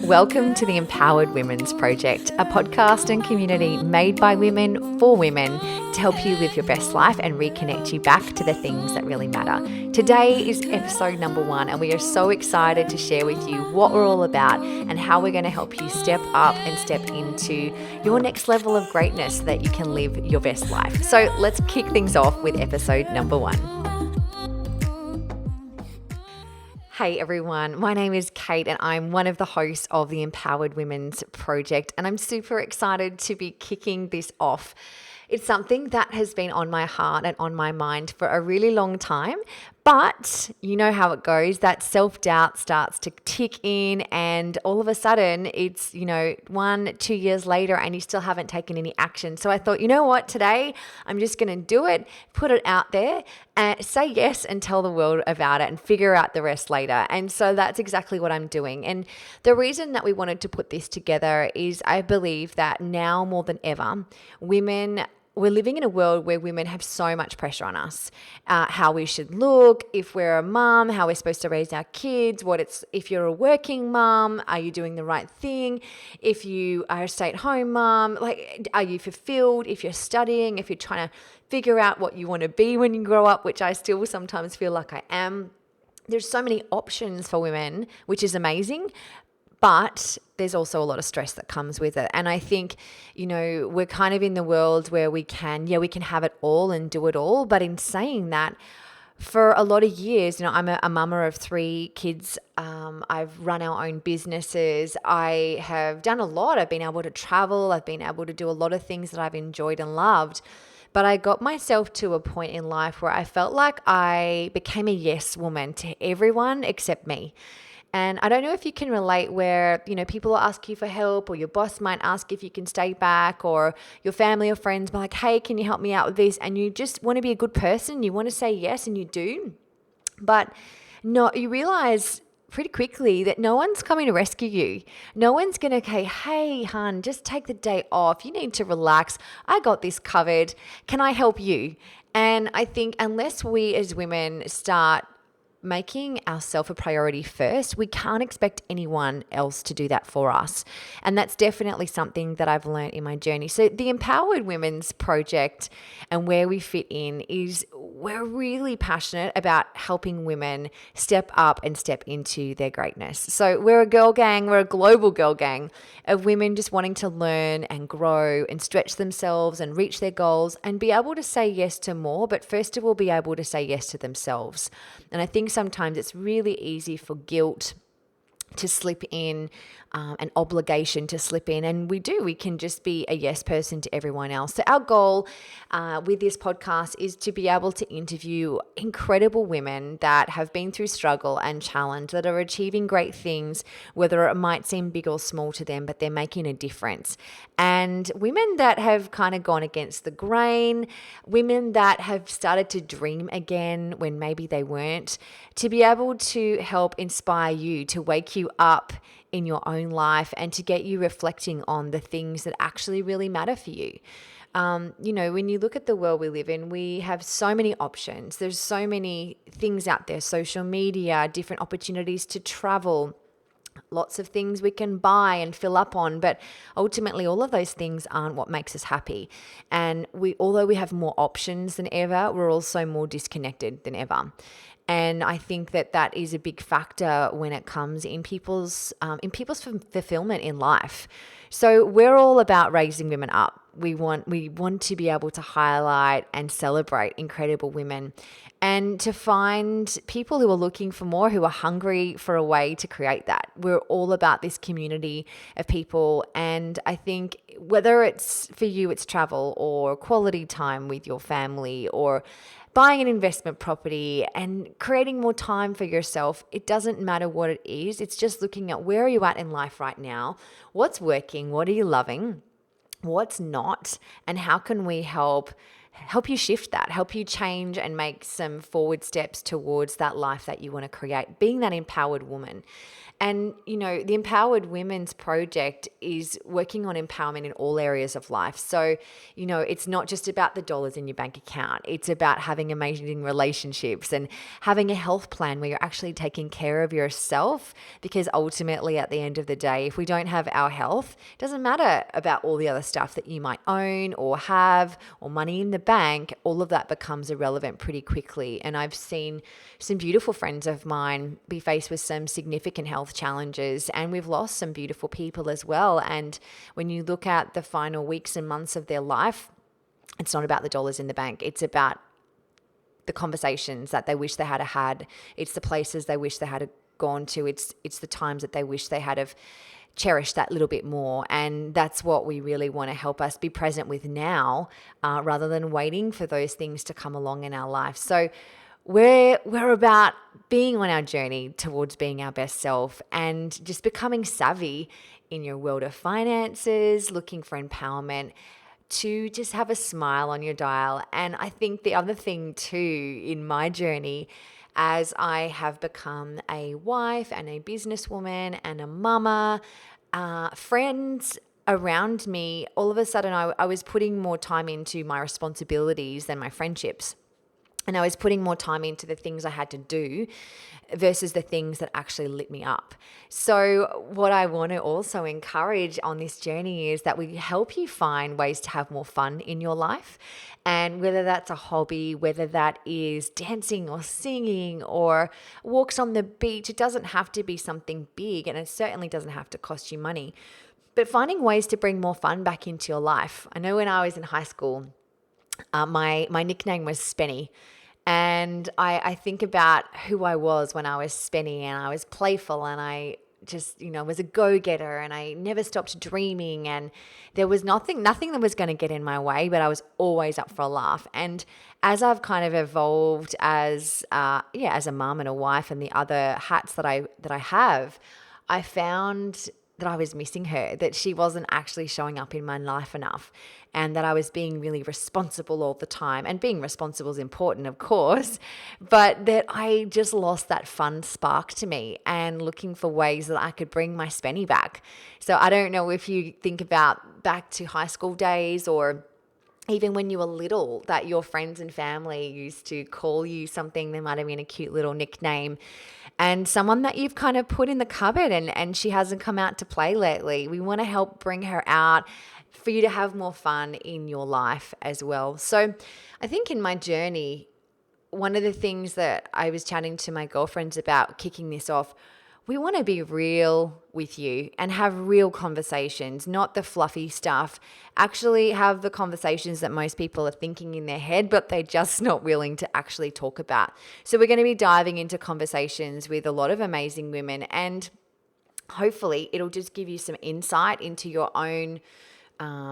Welcome to the Empowered Women's Project, a podcast and community made by women for women to help you live your best life and reconnect you back to the things that really matter. Today is episode number 1, and we are so excited to share with you what we're all about and how we're going to help you step up and step into your next level of greatness so that you can live your best life. So let's kick things off with episode number 1. Hey everyone, my name is Kate and I'm one of the hosts of the Empowered Women's Project, and I'm super excited to be kicking this off. It's something that has been on my heart and on my mind for a really long time, but you know how it goes. That self-doubt starts to tick in and all of a sudden it's, 1-2 years later and you still haven't taken any action. So I thought, you know what, today I'm just going to do it, put it out there and say yes and tell the world about it and figure out the rest later. And so that's exactly what I'm doing. And the reason that we wanted to put this together is I believe that now more than ever, we're living in a world where women have so much pressure on us. How we should look, if we're a mom, how we're supposed to raise our kids, if you're a working mom, are you doing the right thing? If you are a stay-at-home mom, are you fulfilled? If you're studying, if you're trying to figure out what you want to be when you grow up, which I still sometimes feel like I am. There's so many options for women, which is amazing. But there's also a lot of stress that comes with it. And I think, we're kind of in the world where we can have it all and do it all. But in saying that, for a lot of years, I'm a mama of 3 kids. I've run our own businesses. I have done a lot. I've been able to travel. I've been able to do a lot of things that I've enjoyed and loved. But I got myself to a point in life where I felt like I became a yes woman to everyone except me. And I don't know if you can relate where, people will ask you for help, or your boss might ask if you can stay back, or your family or friends be like, hey, can you help me out with this? And you just want to be a good person. You want to say yes, and you do. But no, you realize pretty quickly that no one's coming to rescue you. No one's going to say, hey, hun, just take the day off. You need to relax. I got this covered. Can I help you? And I think unless we as women start making ourselves a priority first, we can't expect anyone else to do that for us. And that's definitely something that I've learned in my journey. So the Empowered Women's Project and where we fit in is we're really passionate about helping women step up and step into their greatness. So we're a girl gang, we're a global girl gang of women just wanting to learn and grow and stretch themselves and reach their goals and be able to say yes to more, but first of all, be able to say yes to themselves. And I think sometimes it's really easy for guilt to slip in, an obligation to slip in. And we can just be a yes person to everyone else. So our goal with this podcast is to be able to interview incredible women that have been through struggle and challenge, that are achieving great things, whether it might seem big or small to them, but they're making a difference. And women that have kind of gone against the grain, women that have started to dream again when maybe they weren't, to be able to help inspire you, to wake you up in your own life and to get you reflecting on the things that actually really matter for you. When you look at the world we live in, we have so many options. There's so many things out there, social media, different opportunities to travel, lots of things we can buy and fill up on, but ultimately all of those things aren't what makes us happy. And although we have more options than ever, we're also more disconnected than ever. And I think that is a big factor when it comes in people's fulfillment in life. So we're all about raising women up. We want to be able to highlight and celebrate incredible women, and to find people who are looking for more, who are hungry for a way to create that. We're all about this community of people. And I think whether it's for you, it's travel or quality time with your family or buying an investment property and creating more time for yourself, it doesn't matter what it is. It's just looking at where are you at in life right now? What's working? What are you loving? What's not? And how can we help help you shift that, help you change and make some forward steps towards that life that you want to create, being that empowered woman. And, the Empowered Women's Project is working on empowerment in all areas of life. So, it's not just about the dollars in your bank account. It's about having amazing relationships and having a health plan where you're actually taking care of yourself. Because ultimately, at the end of the day, if we don't have our health, it doesn't matter about all the other stuff that you might own or have or money in the bank. All of that becomes irrelevant pretty quickly. And I've seen some beautiful friends of mine be faced with some significant health challenges, and we've lost some beautiful people as well. And when you look at the final weeks and months of their life, it's not about the dollars in the bank. It's about the conversations that they wish they had had. It's the places they wish they had gone to. It's the times that they wish they had have cherished that little bit more. And that's what we really want to help us be present with now, rather than waiting for those things to come along in our life. So we're about being on our journey towards being our best self and just becoming savvy in your world of finances, looking for empowerment, to just have a smile on your dial. And I think the other thing too in my journey, as I have become a wife and a businesswoman and a mama, friends around me, all of a sudden I was putting more time into my responsibilities than my friendships. And I was putting more time into the things I had to do versus the things that actually lit me up. So what I want to also encourage on this journey is that we help you find ways to have more fun in your life. And whether that's a hobby, whether that is dancing or singing or walks on the beach, it doesn't have to be something big, and it certainly doesn't have to cost you money. But finding ways to bring more fun back into your life. I know when I was in high school, my nickname was Spenny. And I think about who I was when I was Spenny, and I was playful, and I just, was a go-getter, and I never stopped dreaming, and there was nothing that was going to get in my way, but I was always up for a laugh. And as I've kind of evolved as a mum and a wife and the other hats that I have, I found that I was missing her, that she wasn't actually showing up in my life enough, and that I was being really responsible all the time. And being responsible is important, of course, but that I just lost that fun spark to me, and looking for ways that I could bring my Spenny back. So I don't know if you think about back to high school days, or even when you were little, that your friends and family used to call you something. There might have been a cute little nickname, and someone that you've kind of put in the cupboard and she hasn't come out to play lately. We want to help bring her out for you to have more fun in your life as well. So I think in my journey, one of the things that I was chatting to my girlfriends about kicking this off, we want to be real with you and have real conversations, not the fluffy stuff. Actually have the conversations that most people are thinking in their head, but they're just not willing to actually talk about. So we're going to be diving into conversations with a lot of amazing women, and hopefully it'll just give you some insight into your own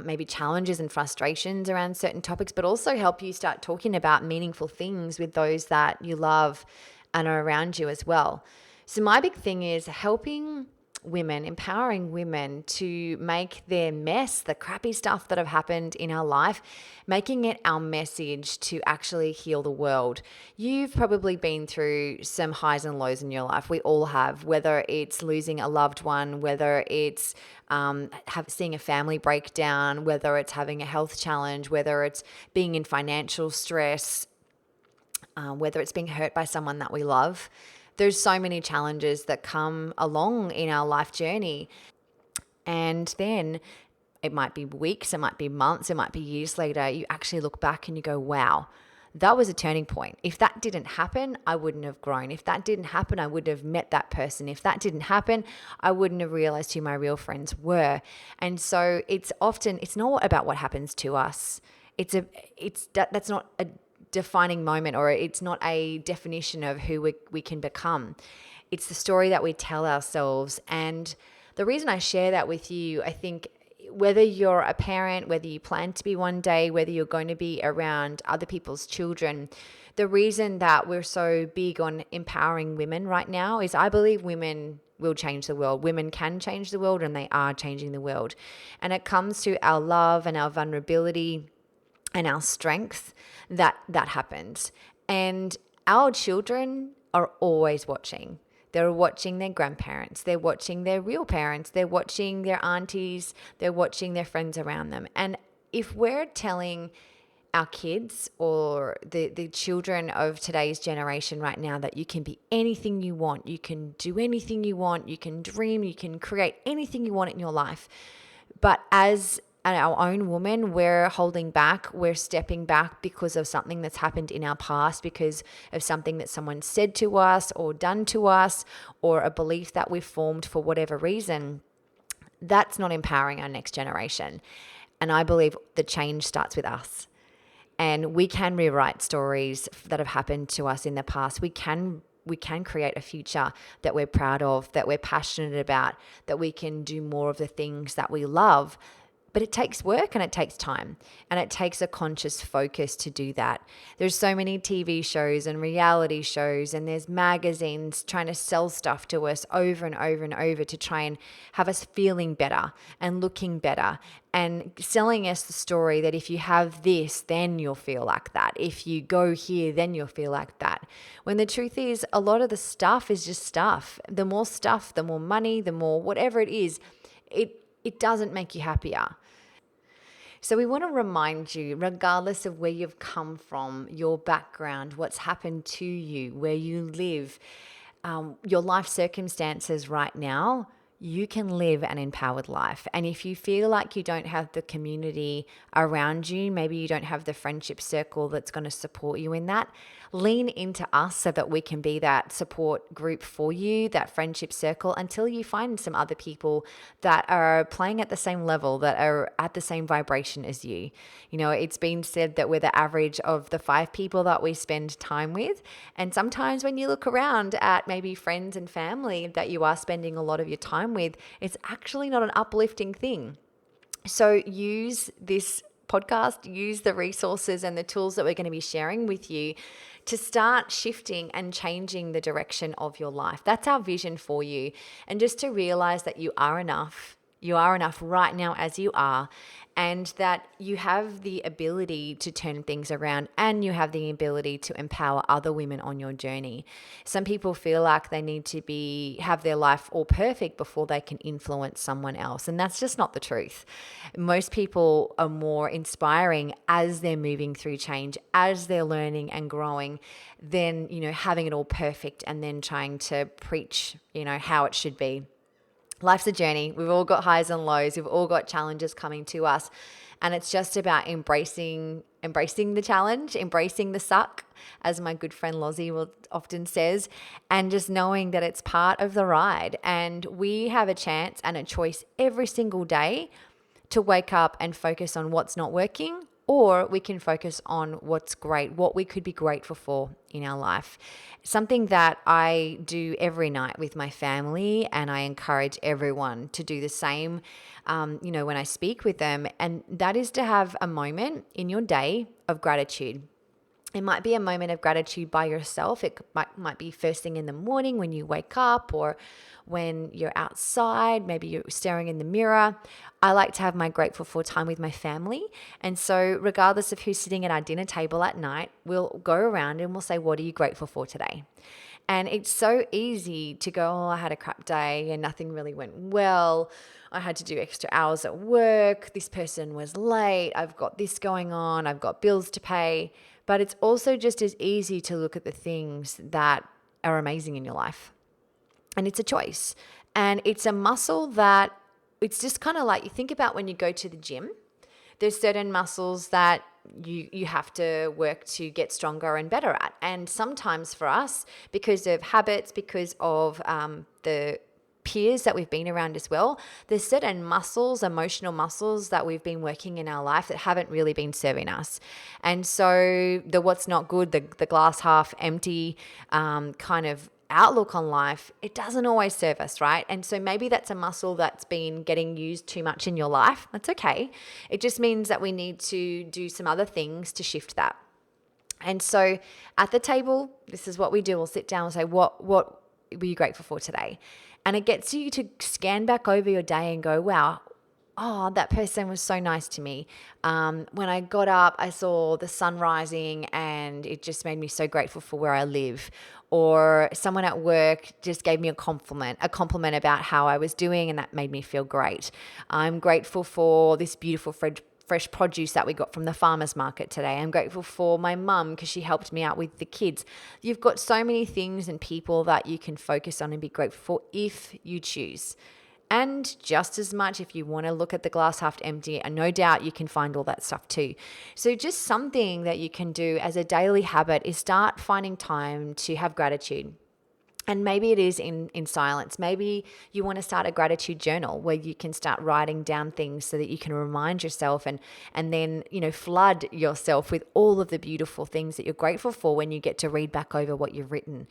maybe challenges and frustrations around certain topics, but also help you start talking about meaningful things with those that you love and are around you as well. So my big thing is helping women, empowering women to make their mess, the crappy stuff that have happened in our life, making it our message to actually heal the world. You've probably been through some highs and lows in your life. We all have, whether it's losing a loved one, whether it's seeing a family breakdown, whether it's having a health challenge, whether it's being in financial stress, whether it's being hurt by someone that we love. There's so many challenges that come along in our life journey. And then it might be weeks, it might be months, it might be years later, you actually look back and you go, wow, that was a turning point. If that didn't happen, I wouldn't have grown. If that didn't happen, I wouldn't have met that person. If that didn't happen, I wouldn't have realized who my real friends were. And so it's not about what happens to us. That's not a defining moment, or it's not a definition of who we can become. It's the story that we tell ourselves. And the reason I share that with you, I think whether you're a parent, whether you plan to be one day, whether you're going to be around other people's children, the reason that we're so big on empowering women right now is I believe women will change the world. Women can change the world, and they are changing the world. And it comes to our love and our vulnerability and our strength, that happens. And our children are always watching. They're watching their grandparents. They're watching their real parents. They're watching their aunties. They're watching their friends around them. And if we're telling our kids or the children of today's generation right now that you can be anything you want, you can do anything you want, you can dream, you can create anything you want in your life. But as our own woman, we're holding back, we're stepping back because of something that's happened in our past, because of something that someone said to us or done to us, or a belief that we've formed for whatever reason. That's not empowering our next generation. And I believe the change starts with us. And we can rewrite stories that have happened to us in the past. We can create a future that we're proud of, that we're passionate about, that we can do more of the things that we love. But it takes work and it takes time, and it takes a conscious focus to do that. There's so many TV shows and reality shows, and there's magazines trying to sell stuff to us over and over and over to try and have us feeling better and looking better, and selling us the story that if you have this, then you'll feel like that. If you go here, then you'll feel like that. When the truth is, a lot of the stuff is just stuff. The more money, the more whatever it is, it doesn't make you happier. So we want to remind you, regardless of where you've come from, your background, what's happened to you, where you live, your life circumstances right now, you can live an empowered life. And if you feel like you don't have the community around you, maybe you don't have the friendship circle that's going to support you in that, lean into us so that we can be that support group for you, that friendship circle, until you find some other people that are playing at the same level, that are at the same vibration as you. You know, it's been said that we're the average of the 5 people that we spend time with. And sometimes when you look around at maybe friends and family that you are spending a lot of your time with, it's actually not an uplifting thing. So use this podcast, use the resources and the tools that we're going to be sharing with you to start shifting and changing the direction of your life. That's our vision for you. And just to realize that you are enough. You are enough right now as you are, and that you have the ability to turn things around, and you have the ability to empower other women on your journey. Some people feel like they need to have their life all perfect before they can influence someone else, and that's just not the truth. Most people are more inspiring as they're moving through change, as they're learning and growing, than, having it all perfect and then trying to preach, how it should be. Life's a journey. We've all got highs and lows. We've all got challenges coming to us. And it's just about embracing the challenge, embracing the suck, as my good friend Lozzie often says, and just knowing that it's part of the ride. And we have a chance and a choice every single day to wake up and focus on what's not working, or we can focus on what's great, what we could be grateful for in our life. Something that I do every night with my family, and I encourage everyone to do the same, when I speak with them, and that is to have a moment in your day of gratitude. It might be a moment of gratitude by yourself. It might be first thing in the morning when you wake up, or when you're outside, maybe you're staring in the mirror. I like to have my grateful for time with my family. And so regardless of who's sitting at our dinner table at night, we'll go around and we'll say, what are you grateful for today? And it's so easy to go, I had a crap day and nothing really went well. I had to do extra hours at work. This person was late. I've got this going on. I've got bills to pay. But it's also just as easy to look at the things that are amazing in your life. And it's a choice. And it's a muscle that it's just kind of like, you think about when you go to the gym, there's certain muscles that you have to work to get stronger and better at. And sometimes for us, because of habits, because of the peers that we've been around as well, there's certain muscles, emotional muscles that we've been working in our life that haven't really been serving us. And so the what's not good, the glass half empty kind of outlook on life, it doesn't always serve us, right? And so maybe that's a muscle that's been getting used too much in your life. That's okay. It just means that we need to do some other things to shift that. And so at the table, this is what we do. We'll sit down and say, what were you grateful for today? And it gets you to scan back over your day and go, wow, oh, that person was so nice to me. When I got up, I saw the sun rising and it just made me so grateful for where I live. Or someone at work just gave me a compliment about how I was doing, and that made me feel great. I'm grateful for this beautiful fresh produce that we got from the farmers market today. I'm grateful for my mum because she helped me out with the kids. You've got so many things and people that you can focus on and be grateful for if you choose. And just as much, if you want to look at the glass half empty, and no doubt you can find all that stuff too. So, just something that you can do as a daily habit is start finding time to have gratitude. And maybe it is in silence. Maybe you want to start a gratitude journal where you can start writing down things so that you can remind yourself and then, flood yourself with all of the beautiful things that you're grateful for when you get to read back over what you've written.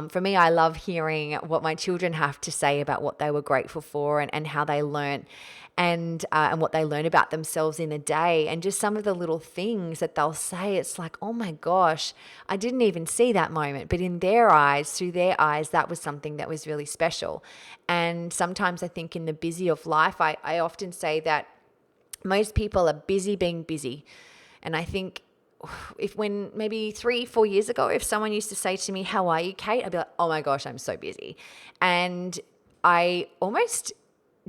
For me, I love hearing what my children have to say about what they were grateful for and how they learned and what they learn about themselves in a day, and just some of the little things that they'll say. It's like, oh my gosh, I didn't even see that moment, but in their eyes, through their eyes, that was something that was really special. And sometimes I think in the busy of life, I often say that most people are busy being busy. And I think if when maybe 3-4 years ago, if someone used to say to me, how are you, Kate? I'd be like, oh my gosh, I'm so busy. And I almost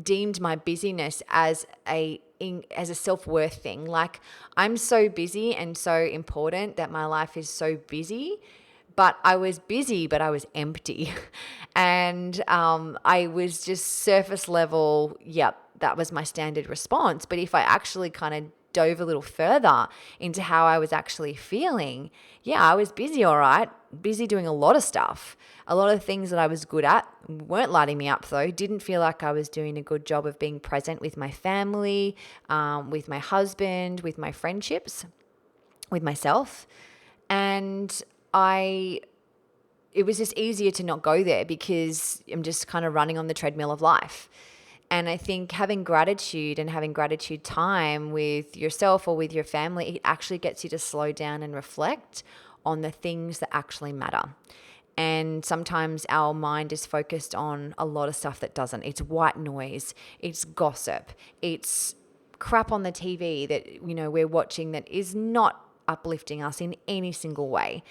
deemed my busyness as a self-worth thing. Like, I'm so busy and so important that my life is so busy, but I was busy, but I was empty. And I was just surface level. Yep, that was my standard response. But if I actually kind of dove a little further into how I was actually feeling, yeah, I was busy, all right, busy doing a lot of stuff. A lot of things that I was good at weren't lighting me up though. Didn't feel like I was doing a good job of being present with my family, with my husband, with my friendships, with myself. And it was just easier to not go there because I'm just kind of running on the treadmill of life. And I think having gratitude and having gratitude time with yourself or with your family, it actually gets you to slow down and reflect on the things that actually matter. And sometimes our mind is focused on a lot of stuff that doesn't. It's white noise, it's gossip, it's crap on the TV that we're watching that is not uplifting us in any single way.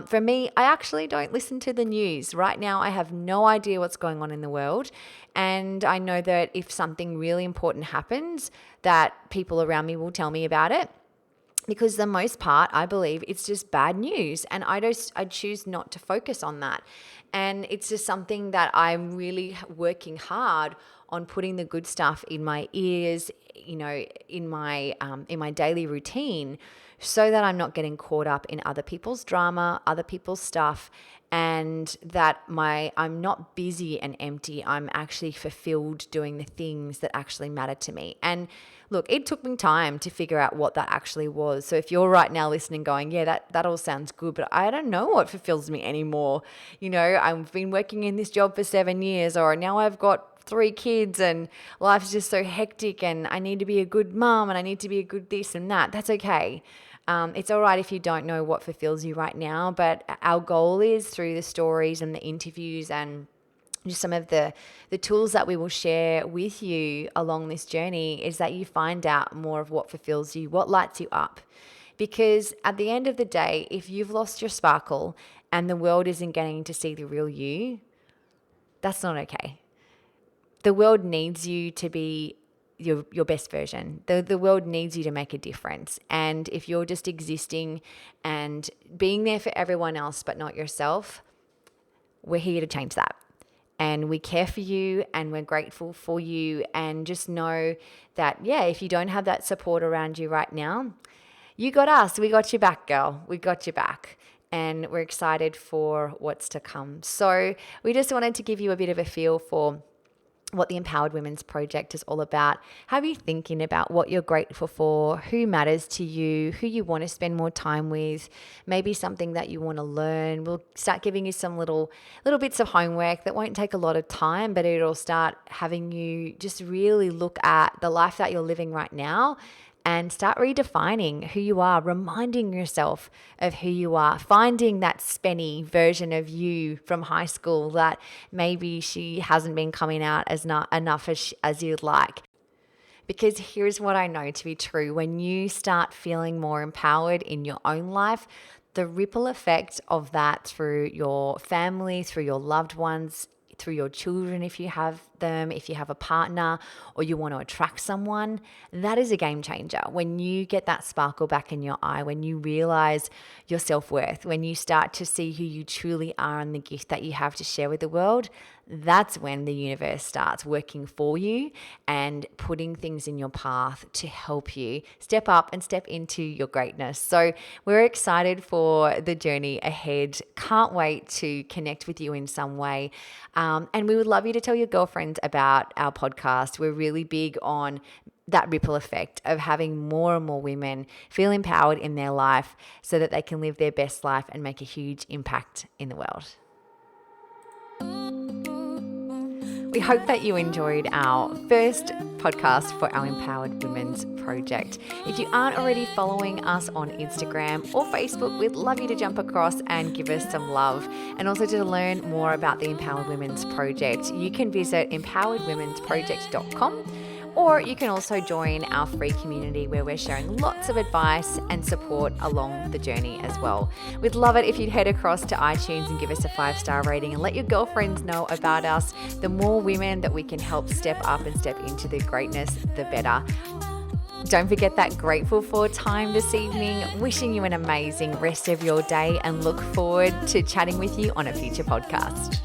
For me, I actually don't listen to the news. Right now, I have no idea what's going on in the world. And I know that if something really important happens, that people around me will tell me about it. Because the most part, I believe it's just bad news, and I choose not to focus on that. And it's just something that I'm really working hard on, putting the good stuff in my ears, in my daily routine, so that I'm not getting caught up in other people's drama, other people's stuff, and that I'm not busy and empty. I'm actually fulfilled doing the things that actually matter to me. And look, it took me time to figure out what that actually was. So if you're right now listening going, yeah, that all sounds good, but I don't know what fulfills me anymore. I've been working in this job for 7 years, or now I've got 3 kids and life's just so hectic and I need to be a good mom and I need to be a good this and that. That's okay. It's all right if you don't know what fulfills you right now, but our goal is, through the stories and the interviews and just some of the tools that we will share with you along this journey, is that you find out more of what fulfills you, what lights you up. Because at the end of the day, if you've lost your sparkle and the world isn't getting to see the real you, that's not okay. The world needs you to be your best version. The world needs you to make a difference. And if you're just existing and being there for everyone else but not yourself, we're here to change that. And we care for you and we're grateful for you. And just know that, yeah, if you don't have that support around you right now, you got us. We got your back, girl. We got your back. And we're excited for what's to come. So we just wanted to give you a bit of a feel for what the Empowered Women's Project is all about. Have you thinking about what you're grateful for, who matters to you, who you want to spend more time with, maybe something that you want to learn. We'll start giving you some little bits of homework that won't take a lot of time, but it'll start having you just really look at the life that you're living right now and start redefining who you are, reminding yourself of who you are, finding that spenny version of you from high school that maybe she hasn't been coming out as not enough as you'd like. Because here's what I know to be true. When you start feeling more empowered in your own life, the ripple effect of that through your family, through your loved ones, through your children, if you have them, if you have a partner, or you want to attract someone, that is a game changer. When you get that sparkle back in your eye, when you realize your self-worth, when you start to see who you truly are and the gift that you have to share with the world, that's when the universe starts working for you and putting things in your path to help you step up and step into your greatness. So we're excited for the journey ahead. Can't wait to connect with you in some way. And we would love you to tell your girlfriends about our podcast. We're really big on that ripple effect of having more and more women feel empowered in their life so that they can live their best life and make a huge impact in the world. We hope that you enjoyed our first podcast for our Empowered Women's Project. If you aren't already following us on Instagram or Facebook, we'd love you to jump across and give us some love. And also to learn more about the Empowered Women's Project, you can visit empoweredwomensproject.com. Or you can also join our free community where we're sharing lots of advice and support along the journey as well. We'd love it if you'd head across to iTunes and give us a 5-star rating and let your girlfriends know about us. The more women that we can help step up and step into their greatness, the better. Don't forget that grateful for time this evening. Wishing you an amazing rest of your day and look forward to chatting with you on a future podcast.